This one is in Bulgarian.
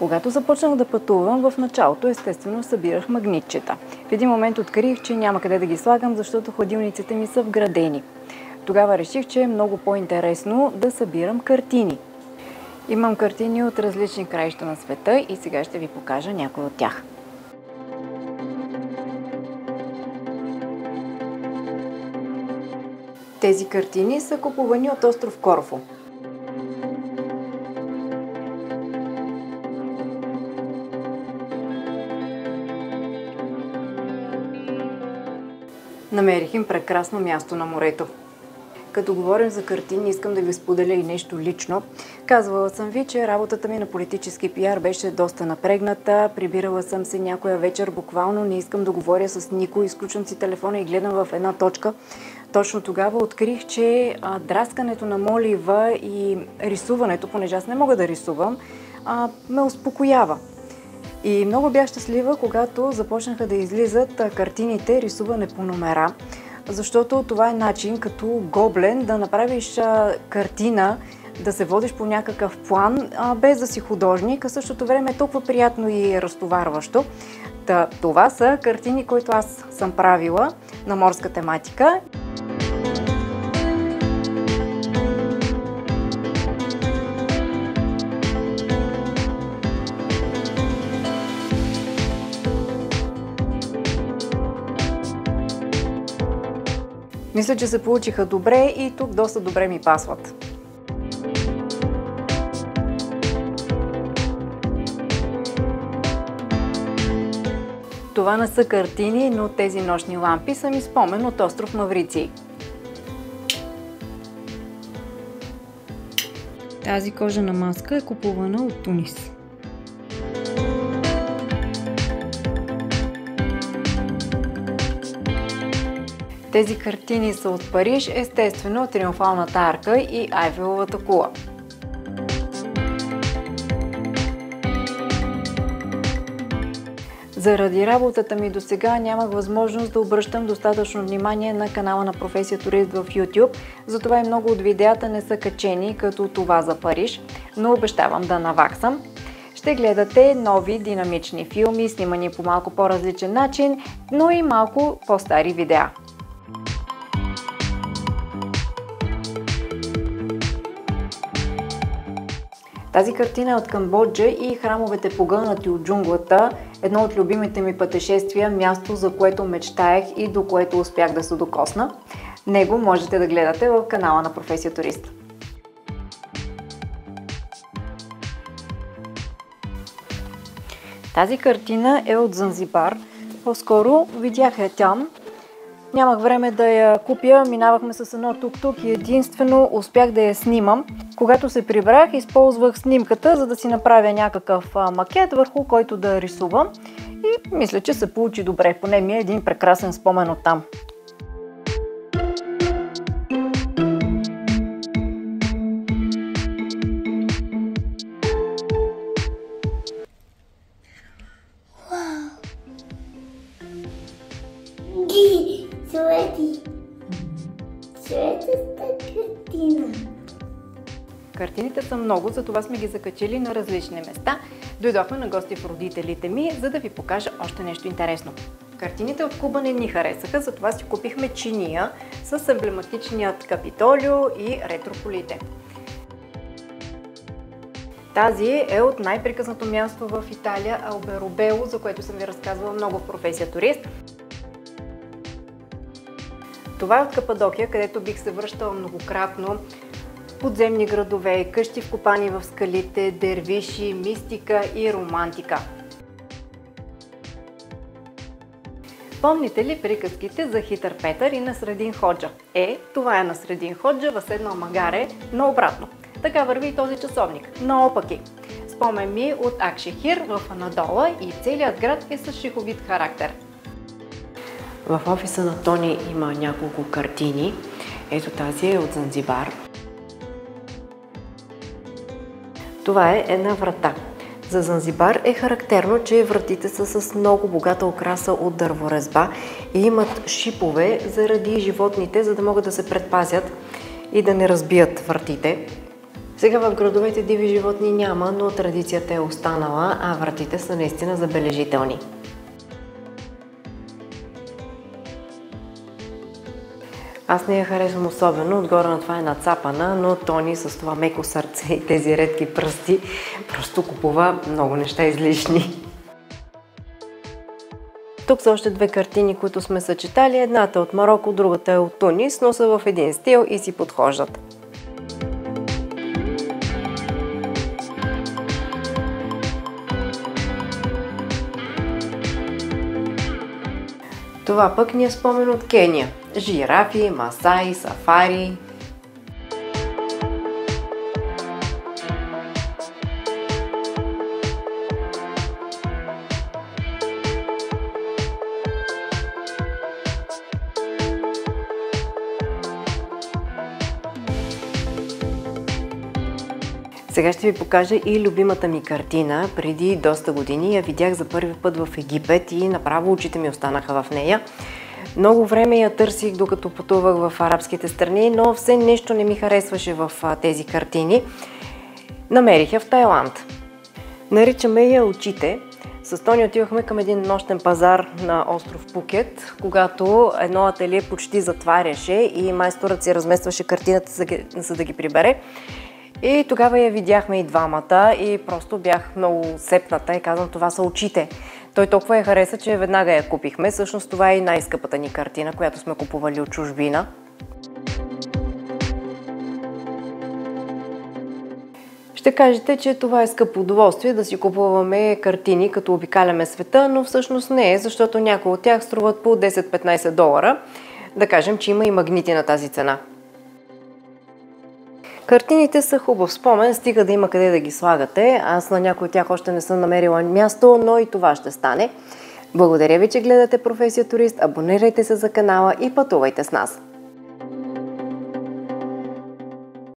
Когато започнах да пътувам, в началото естествено събирах магнитчета. В един момент открих, че няма къде да ги слагам, защото хладилниците ми са вградени. Тогава реших, че е много по-интересно да събирам картини. Имам картини от различни краища на света и сега ще ви покажа някои от тях. Тези картини са купувани от остров Корфу. Намерих им прекрасно място на морето. Като говорим за картини, искам да ви споделя и нещо лично. Казвала съм ви, че работата ми на политически пиар беше доста напрегната. Прибирала съм се някоя вечер, буквално не искам да говоря с никой. Изключвам си телефона и гледам в една точка. Точно тогава открих, че драскането на молива и рисуването, понеже аз не мога да рисувам, ме успокоява. И много бях щастлива, когато започнаха да излизат картините рисуване по номера, защото това е начин като гоблен да направиш картина, да се водиш по някакъв план, без да си художник, а същото време е толкова приятно и разтоварващо. Това са картини, които аз съм правила на морска тематика. Мисля, че се получиха добре и тук доста добре ми пасват. Това не са картини, но тези нощни лампи са ми спомен от остров Мавриций. Тази кожена маска е купувана от Тунис. Тези картини са от Париж, естествено Триумфалната арка и Айфеловата кула. Заради работата ми досега нямах възможност да обръщам достатъчно внимание на канала на Професия Турист в YouTube, затова и много от видеята не са качени, като това за Париж, но обещавам да наваксам. Ще гледате нови динамични филми, снимани по малко по-различен начин, но и малко по-стари видеа. Тази картина е от Камбоджа и храмовете погълнати от джунглата, едно от любимите ми пътешествия, място, за което мечтаех и до което успях да се докосна. Него можете да гледате в канала на Професия Турист. Тази картина е от Занзибар. По-скоро видях я там. Нямах време да я купя, минавахме с едно тук-тук и единствено успях да я снимам. Когато се прибрах, използвах снимката, за да си направя някакъв макет, върху който да рисувам. И мисля, че се получи добре. Поне ми е един прекрасен спомен от там. Светата картина. Картините са много, затова сме ги закачили на различни места. Дойдохме на гости в родителите ми, за да ви покажа още нещо интересно. Картините от Куба не ни харесаха, затова си купихме чиния с емблематичният Капитолио и ретрополите. Тази е от най-приказното място в Италия, Алберобело, за което съм ви разказвала много в Професия Турист. Това е от Кападокия, където бих се връщала многократно. Подземни градове, къщи вкопани в скалите, дервиши, мистика и романтика. Помните ли приказките за Хитър Петър и Насредин Ходжа? Това е Насредин Ходжа, възседнал магаре, но обратно. Така върви и този часовник, наопаки. Спомен ми от Акшехир в Анадола и целият град е с шиховит характер. В офиса на Тони има няколко картини. Ето тази е от Занзибар. Това е една врата. За Занзибар е характерно, че вратите са с много богата украса от дърворезба и имат шипове заради животните, за да могат да се предпазят и да не разбият вратите. Сега в градовете диви животни няма, но традицията е останала, а вратите са наистина забележителни. Аз не я харесвам особено, отгоре на това е нацапана, но Тони с това меко сърце и тези редки пръсти просто купува много неща излишни. Тук са още две картини, които сме съчетали. Едната е от Мароко, другата е от Тунис, но са в един стил и си подхождат. Това пък ни е спомен от Кения. Жирафи, масаи, сафари. Сега ще ви покажа и любимата ми картина. Преди доста години я видях за първи път в Египет и направо очите ми останаха в нея. Много време я търсих, докато пътувах в арабските страни, но все нещо не ми харесваше в тези картини. Намерих я в Тайланд. Наричаме я Очите. С Тони отивахме към един нощен пазар на остров Пукет, когато едно ателие почти затваряше и майсторът си разместваше картината, за да ги прибере. И тогава я видяхме и двамата и просто бях много сепната и казвам, това са очите. Той толкова я хареса, че веднага я купихме. Всъщност това е и най-скъпата ни картина, която сме купували от чужбина. Ще кажете, че това е скъпо удоволствие да си купуваме картини, като обикаляме света, но всъщност не е, защото някои от тях струват по 10-15 долара. Да кажем, че има и магнити на тази цена. Картините са хубав спомен, стига да има къде да ги слагате. Аз на някои от тях още не съм намерила място, но и това ще стане. Благодаря ви, че гледате Професия турист, абонирайте се за канала и пътувайте с нас!